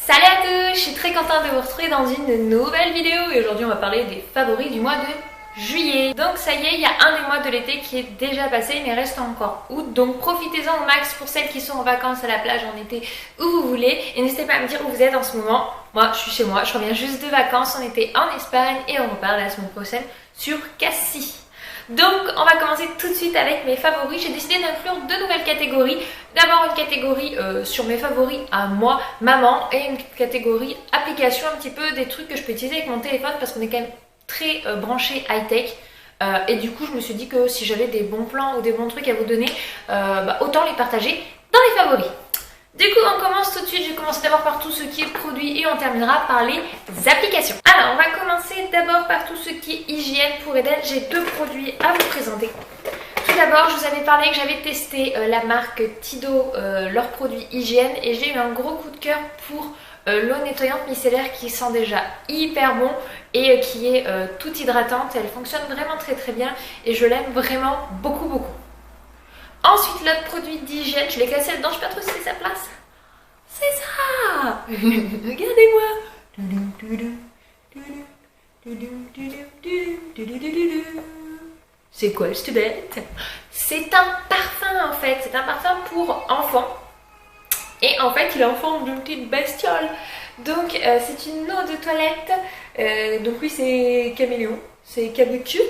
Salut à tous, je suis très contente de vous retrouver dans une nouvelle vidéo et aujourd'hui on va parler des favoris du mois de juillet. Donc ça y est, il y a un des mois de l'été qui est déjà passé, il reste encore août, donc profitez-en au max pour celles qui sont en vacances à la plage en été où vous voulez et n'hésitez pas à me dire où vous êtes en ce moment. Moi je suis chez moi, je reviens juste de vacances, on était en Espagne et on repart la semaine prochaine sur Cassis. Donc on va commencer tout de suite avec mes favoris. J'ai décidé d'inclure deux nouvelles catégories. D'abord une catégorie sur mes favoris à moi, maman, et une catégorie application, un petit peu des trucs que je peux utiliser avec mon téléphone parce qu'on est quand même très branché high-tech. Et du coup je me suis dit que si j'avais des bons plans ou des bons trucs à vous donner, autant les partager dans les favoris. Du coup on commence tout de suite, je vais commencer d'abord par tout ce qui est produit et on terminera par les applications. Alors on va commencer d'abord par tout ce qui est hygiène pour Eden. J'ai deux produits à vous présenter. Tout d'abord je vous avais parlé que j'avais testé la marque Tido, leurs produits hygiène, et j'ai eu un gros coup de cœur pour l'eau nettoyante micellaire qui sent déjà hyper bon et qui est toute hydratante. Elle fonctionne vraiment très très bien et je l'aime vraiment beaucoup. Ensuite, l'autre produit d'hygiène, je l'ai classé là-dedans, je sais pas trop si c'est sa place. C'est ça. Regardez-moi. C'est quoi cette bête? C'est un parfum en fait, c'est un parfum pour enfants. Et en fait, il est en forme d'une petite bestiole. Donc, c'est une eau de toilette. Donc oui, c'est caméléon, c'est caboutchou.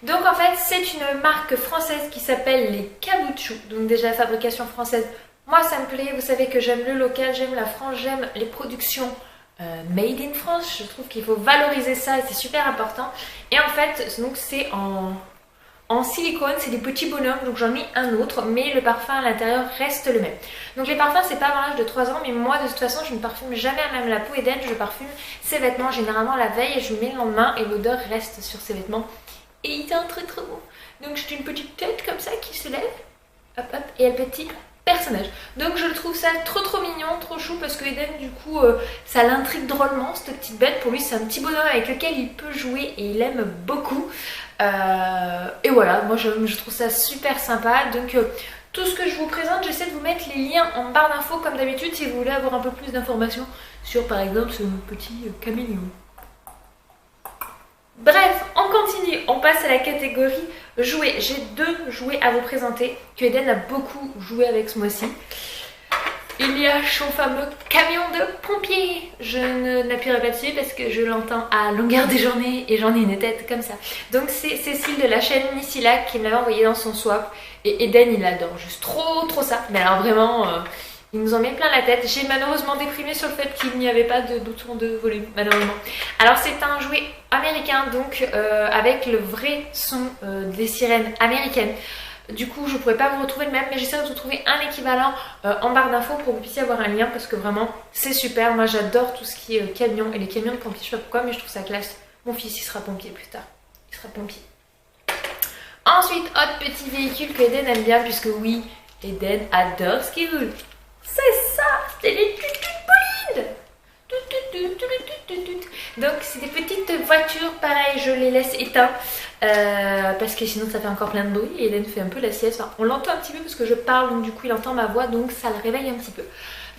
Donc en fait c'est une marque française qui s'appelle les Caboutchou, donc déjà fabrication française, moi ça me plaît, vous savez que j'aime le local, j'aime la France, j'aime les productions made in France, je trouve qu'il faut valoriser ça et c'est super important. Et en fait donc c'est en silicone, c'est des petits bonhommes, donc j'en ai un autre, mais le parfum à l'intérieur reste le même. Donc les parfums c'est pas avant l'âge de 3 ans, mais moi de toute façon je ne parfume jamais à même la peau Eden, je parfume ses vêtements généralement la veille et je mets le lendemain et l'odeur reste sur ses vêtements. Et il sent très bon. Donc j'ai une petite tête comme ça qui se lève. Hop hop. Et un petit personnage. Donc je le trouve ça trop mignon, trop chou. Parce que Eden du coup ça l'intrigue drôlement cette petite bête. Pour lui c'est un petit bonhomme avec lequel il peut jouer et il aime beaucoup. Et voilà, moi je trouve ça super sympa. Donc tout ce que je vous présente, j'essaie de vous mettre les liens en barre d'infos comme d'habitude. Si vous voulez avoir un peu plus d'informations sur par exemple ce petit caméléon. Bref, on continue, on passe à la catégorie jouets. J'ai deux jouets à vous présenter que Eden a beaucoup joué avec ce mois-ci. Il y a son fameux camion de pompier. Je n'appuierai pas dessus parce que je l'entends à longueur de journée et j'en ai une tête comme ça. Donc c'est Cécile de la chaîne Missilac qui me l'avait envoyé dans son swap. Et Eden il adore juste trop ça. Mais alors vraiment... il nous en met plein la tête. J'ai malheureusement déprimé sur le fait qu'il n'y avait pas de bouton de volume, malheureusement. Alors c'est un jouet américain, donc avec le vrai son des sirènes américaines. Du coup je ne pourrais pas vous retrouver le même, mais j'essaie de vous trouver un équivalent en barre d'infos pour que vous puissiez avoir un lien, parce que vraiment c'est super. Moi j'adore tout ce qui est camion et les camions de pompiers, je sais pas pourquoi mais je trouve ça classe. Mon fils il sera pompier plus tard, il sera pompier. Ensuite, autre petit véhicule que Eden aime bien, puisque oui, Eden adore ce qu'il roule. C'est ça, c'est les tutudes bolides. Donc c'est des petites voitures, pareil, je les laisse éteintes parce que sinon ça fait encore plein de bruit et Eden fait un peu la sieste. Enfin, on l'entend un petit peu parce que je parle, donc du coup il entend ma voix, donc ça le réveille un petit peu.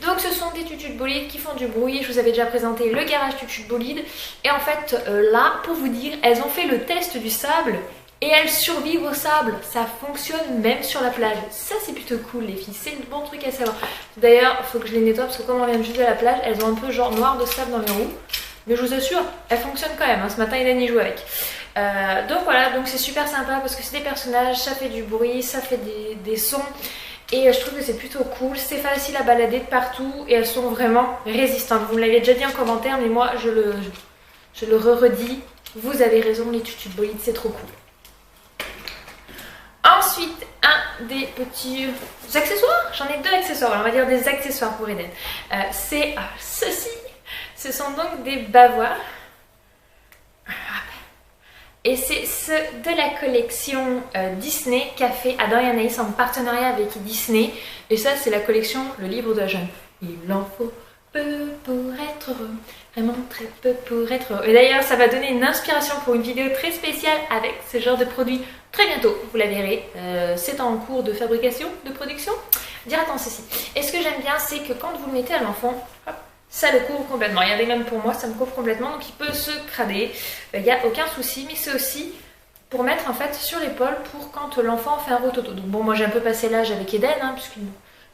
Donc ce sont des tutudes bolides qui font du bruit. Je vous avais déjà présenté le garage tutudes bolides. Et en fait là, pour vous dire, elles ont fait le test du sable. Et elles survivent au sable, ça fonctionne même sur la plage. Ça c'est plutôt cool les filles, c'est le bon truc à savoir. D'ailleurs, il faut que je les nettoie parce que comme on vient de juste de la plage, elles ont un peu genre noir de sable dans les roues. Mais je vous assure, elles fonctionnent quand même, hein. Ce matin Eden y joue avec. Donc voilà, donc c'est super sympa parce que c'est des personnages, ça fait du bruit, ça fait des sons. Et je trouve que c'est plutôt cool, c'est facile à balader de partout et elles sont vraiment résistantes. Vous me l'avez déjà dit en commentaire, mais moi je le redis, vous avez raison, les tutudes bolides c'est trop cool. Ensuite, un des petits accessoires, j'en ai deux accessoires, on va dire des accessoires pour Eden. C'est ceci, ce sont donc des bavoirs. Et c'est ceux de la collection Disney qu'a fait Adam et Anaïs en partenariat avec Disney. Et ça c'est la collection Le Livre de la Jungle. Il en faut peu pour être heureux, vraiment très peu pour être heureux. Et d'ailleurs ça va donner une inspiration pour une vidéo très spéciale avec ce genre de produit très bientôt, vous la verrez. C'est en cours de fabrication, de production. Dire attends ceci. Et ce que j'aime bien c'est que quand vous le mettez à l'enfant, ça le couvre complètement. Regardez, même pour moi, ça me couvre complètement, donc il peut se crader, il n'y a aucun souci, mais c'est aussi pour mettre en fait sur l'épaule pour quand l'enfant fait un rototo. Donc bon, moi j'ai un peu passé l'âge avec Eden, hein, puisqu'il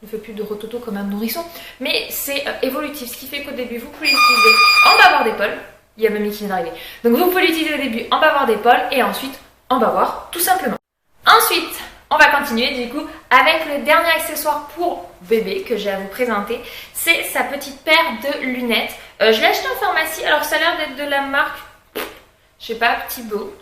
ne fait plus de rototo comme un nourrisson, mais c'est évolutif, ce qui fait qu'au début vous pouvez l'utiliser en bavard d'épaule. Il y a Mamie qui vient d'arriver. Donc vous pouvez l'utiliser au début en bavard d'épaule et ensuite en bavoir tout simplement. Ensuite, on va continuer du coup avec le dernier accessoire pour bébé que j'ai à vous présenter. C'est sa petite paire de lunettes. Je l'ai acheté en pharmacie, alors ça a l'air d'être de la marque, je sais pas, Thibaut.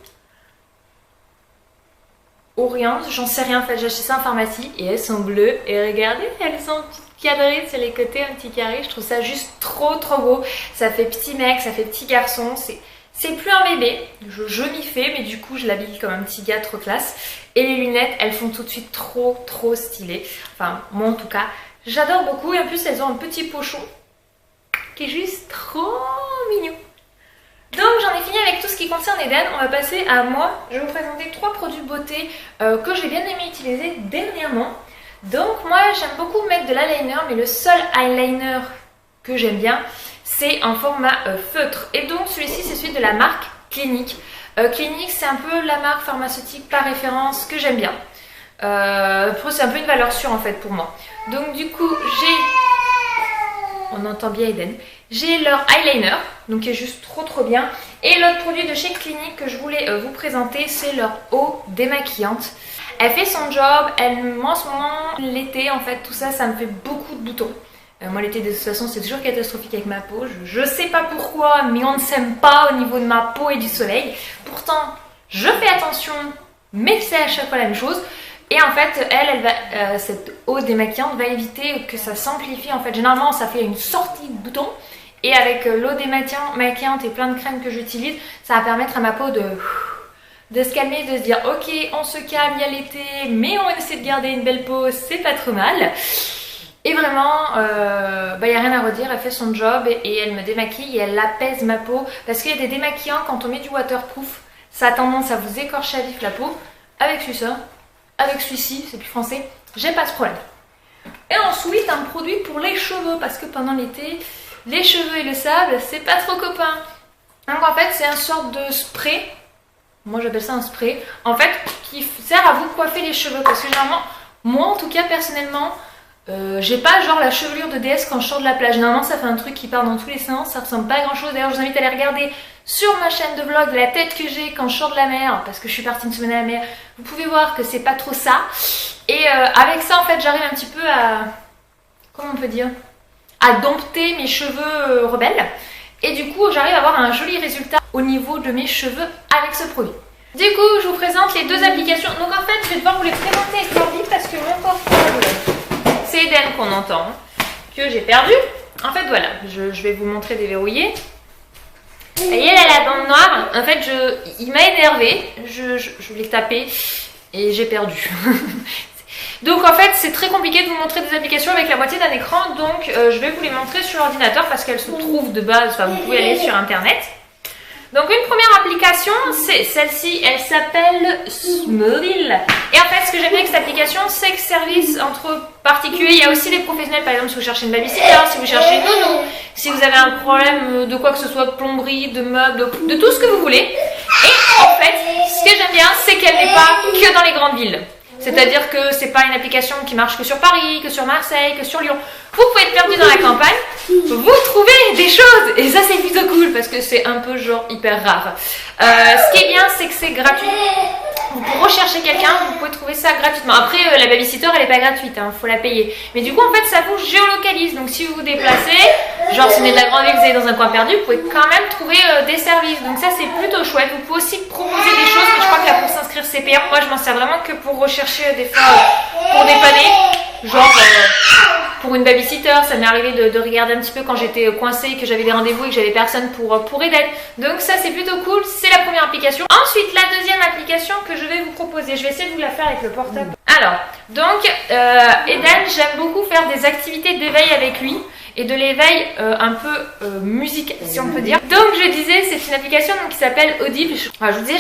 Orient, j'en sais rien en fait, j'ai acheté ça en pharmacie et elles sont bleues et regardez, elles sont cadrées sur les côtés, un petit carré, je trouve ça juste trop beau, ça fait petit mec, ça fait petit garçon, c'est plus un bébé, je m'y fais mais du coup je l'habille comme un petit gars trop classe et les lunettes elles font tout de suite trop stylées, enfin moi en tout cas j'adore beaucoup et en plus elles ont un petit pochon qui est juste trop mignon. Donc j'en ai fini avec tout ce qui concerne Eden, on va passer à moi. Je vais vous présenter 3 produits beauté que j'ai bien aimé utiliser dernièrement. Donc moi j'aime beaucoup mettre de l'eyeliner, mais le seul eyeliner que j'aime bien c'est en format feutre. Et donc celui-ci c'est celui de la marque Clinique. Clinique c'est un peu la marque pharmaceutique par référence que j'aime bien. C'est un peu une valeur sûre en fait pour moi. Donc du coup on entend bien Eden. J'ai leur eyeliner, donc qui est juste trop bien. Et l'autre produit de chez Clinique que je voulais vous présenter, c'est leur eau démaquillante. Elle fait son job, moi en ce moment, l'été en fait, tout ça, ça me fait beaucoup de boutons. Moi l'été de toute façon c'est toujours catastrophique avec ma peau, je sais pas pourquoi, mais on ne s'aime pas au niveau de ma peau et du soleil. Pourtant, je fais attention, mais c'est à chaque fois la même chose. Et en fait, cette eau démaquillante va éviter que ça s'amplifie. En fait, généralement, ça fait une sortie de boutons. Et avec l'eau démaquillante et plein de crèmes que j'utilise, ça va permettre à ma peau de se calmer, de se dire ok, on se calme, il y a l'été, mais on essaie de garder une belle peau, c'est pas trop mal. Et vraiment, il n'y a rien à redire, elle fait son job et elle me démaquille et elle apaise ma peau. Parce qu'il y a des démaquillants, quand on met du waterproof, ça a tendance à vous écorcher à vif la peau. Avec celui-ci, c'est plus français, j'ai pas ce problème. Et ensuite, un produit pour les cheveux, parce que pendant l'été, les cheveux et le sable, c'est pas trop copain. Donc en fait, c'est un sorte de spray, moi j'appelle ça un spray, en fait, qui sert à vous coiffer les cheveux. Parce que généralement, moi en tout cas, personnellement, j'ai pas genre la chevelure de déesse quand je sors de la plage. Généralement, ça fait un truc qui part dans tous les sens, ça ressemble pas à grand chose. D'ailleurs, je vous invite à aller regarder sur ma chaîne de vlog la tête que j'ai quand je sors de la mer, parce que je suis partie une semaine à la mer. Vous pouvez voir que c'est pas trop ça. Et avec ça, en fait, j'arrive un petit peu à... comment on peut dire, à dompter mes cheveux rebelles. Et du coup, j'arrive à avoir un joli résultat au niveau de mes cheveux avec ce produit. Du coup, je vous présente les 2 applications. Donc en fait, je vais devoir vous les présenter avec l'ordi parce que mon portable, c'est Eden qu'on entend, que j'ai perdu. En fait, voilà, je vais vous montrer déverrouillé. Vous voyez là la bande noire, en fait il m'a énervé, je l'ai tapé et j'ai perdu. Donc en fait c'est très compliqué de vous montrer des applications avec la moitié d'un écran, donc je vais vous les montrer sur l'ordinateur parce qu'elles se trouvent de base, enfin vous pouvez aller sur internet. Donc une première application, c'est celle-ci, elle s'appelle Smoothil. Et en fait ce que j'aime bien avec cette application, c'est que service entre particuliers, il y a aussi des professionnels, par exemple si vous cherchez une babysitter, si vous cherchez une nounou, si vous avez un problème de quoi que ce soit, plomberie, de meubles, de tout ce que vous voulez. Et en fait, ce que j'aime bien, c'est qu'elle n'est pas que dans les grandes villes. C'est-à-dire que c'est pas une application qui marche que sur Paris, que sur Marseille, que sur Lyon. Vous pouvez être perdu dans la campagne, vous trouvez des choses et ça c'est plutôt cool parce que c'est un peu genre hyper rare. Ce qui est bien, c'est que c'est gratuit. Pour rechercher quelqu'un, vous pouvez trouver ça gratuitement. Après, la babysitter, elle n'est pas gratuite, hein, faut la payer. Mais du coup, en fait, ça vous géolocalise. Donc, si vous vous déplacez, genre si vous êtes de la grande ville, vous allez dans un coin perdu, vous pouvez quand même trouver des services. Donc ça, c'est plutôt chouette. Vous pouvez aussi proposer des choses, mais je crois que là, pour s'inscrire, c'est payant. Moi, je m'en sers vraiment que pour rechercher des fois, pour dépanner. Genre, pour une babysitter, ça m'est arrivé de regarder un petit peu quand j'étais coincée, que j'avais des rendez-vous et que j'avais personne pour aider. Donc ça, c'est plutôt cool. C'est la première application. Ensuite, la deuxième application que je vais vous proposer. Je vais essayer de vous la faire avec le portable. Alors, donc, Eden, j'aime beaucoup faire des activités d'éveil avec lui. Et de l'éveil un peu musique, si on peut dire. Donc je disais, c'est une application donc, qui s'appelle Audible. Je vous disais,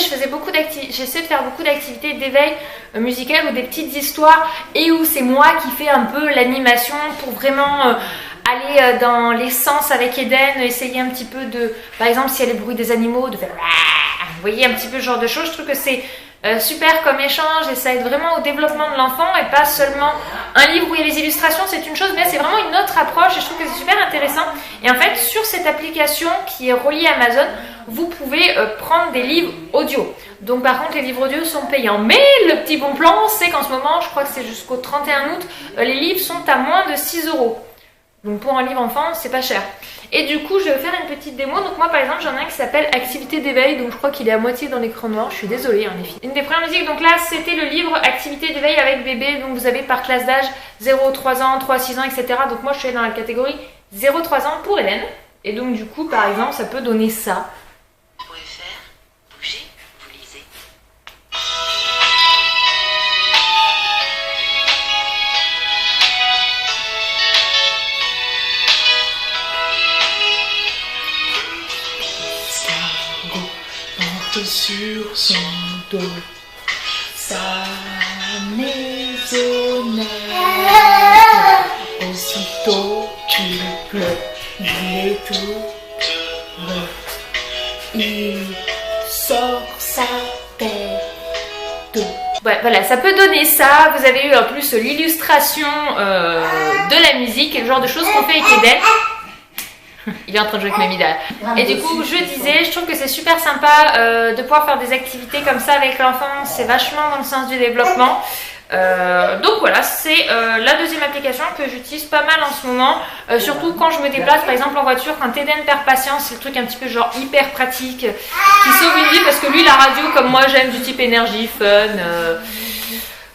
j'essaie de faire beaucoup d'activités d'éveil musical ou des petites histoires et où c'est moi qui fais un peu l'animation pour vraiment aller dans les sens avec Eden, essayer un petit peu de, par exemple s'il y a les bruits des animaux, de faire, vous voyez un petit peu ce genre de choses. Je trouve que c'est super comme échange et ça aide vraiment au développement de l'enfant et pas seulement un livre où il y a les illustrations, c'est une chose, mais c'est vraiment une autre approche et je trouve que c'est super intéressant. Et en fait, sur cette application qui est reliée à Amazon, vous pouvez prendre des livres audio. Donc par contre, les livres audio sont payants. Mais le petit bon plan, c'est qu'en ce moment, je crois que c'est jusqu'au 31 août, les livres sont à moins de 6 €. Donc pour un livre enfant, c'est pas cher. Et du coup, je vais faire une petite démo. Donc moi, par exemple, j'en ai un qui s'appelle Activité d'éveil. Donc je crois qu'il est à moitié dans l'écran noir. Je suis désolée, hein, les filles. Une des premières musiques, donc là, c'était le livre Activité d'éveil avec bébé. Donc vous avez par classe d'âge 0-3 ans, 3-6 ans, etc. Donc moi, je suis dans la catégorie 0-3 ans pour Hélène. Et donc du coup, par exemple, ça peut donner ça. Vous pouvez faire bouger, vous lisez. Sur son dos, sa maisonnette. Aussitôt qu'il pleut, il est tout heureux. Il sort sa tête. Ouais, voilà, ça peut donner ça. Vous avez eu en plus l'illustration de la musique et le genre de choses qu'on fait avec Eden. Il est en train de jouer avec Mamida. Et du coup, je disais, je trouve que c'est super sympa de pouvoir faire des activités comme ça avec l'enfant. C'est vachement dans le sens du développement. Donc voilà, c'est la deuxième application que j'utilise pas mal en ce moment. Surtout quand je me déplace, par exemple en voiture, quand Eden perd patience, c'est le truc un petit peu genre hyper pratique qui sauve une vie parce que lui, la radio, comme moi, j'aime du type énergie, fun.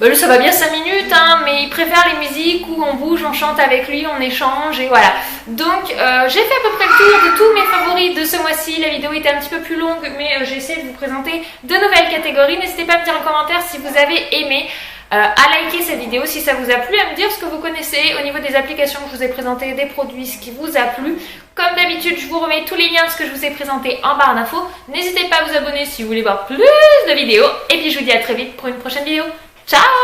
Lui, ça va bien 5 minutes, hein, mais il préfère les musiques où on bouge, on chante avec lui, on échange et voilà. Donc j'ai fait à peu près le tour de tous mes favoris de ce mois-ci. La vidéo était un petit peu plus longue, mais j'ai essayé de vous présenter de nouvelles catégories. N'hésitez pas à me dire en commentaire si vous avez aimé, à liker cette vidéo si ça vous a plu, à me dire ce que vous connaissez au niveau des applications que je vous ai présentées, des produits, ce qui vous a plu. Comme d'habitude, je vous remets tous les liens de ce que je vous ai présenté en barre d'infos. N'hésitez pas à vous abonner si vous voulez voir plus de vidéos. Et puis je vous dis à très vite pour une prochaine vidéo. Ciao!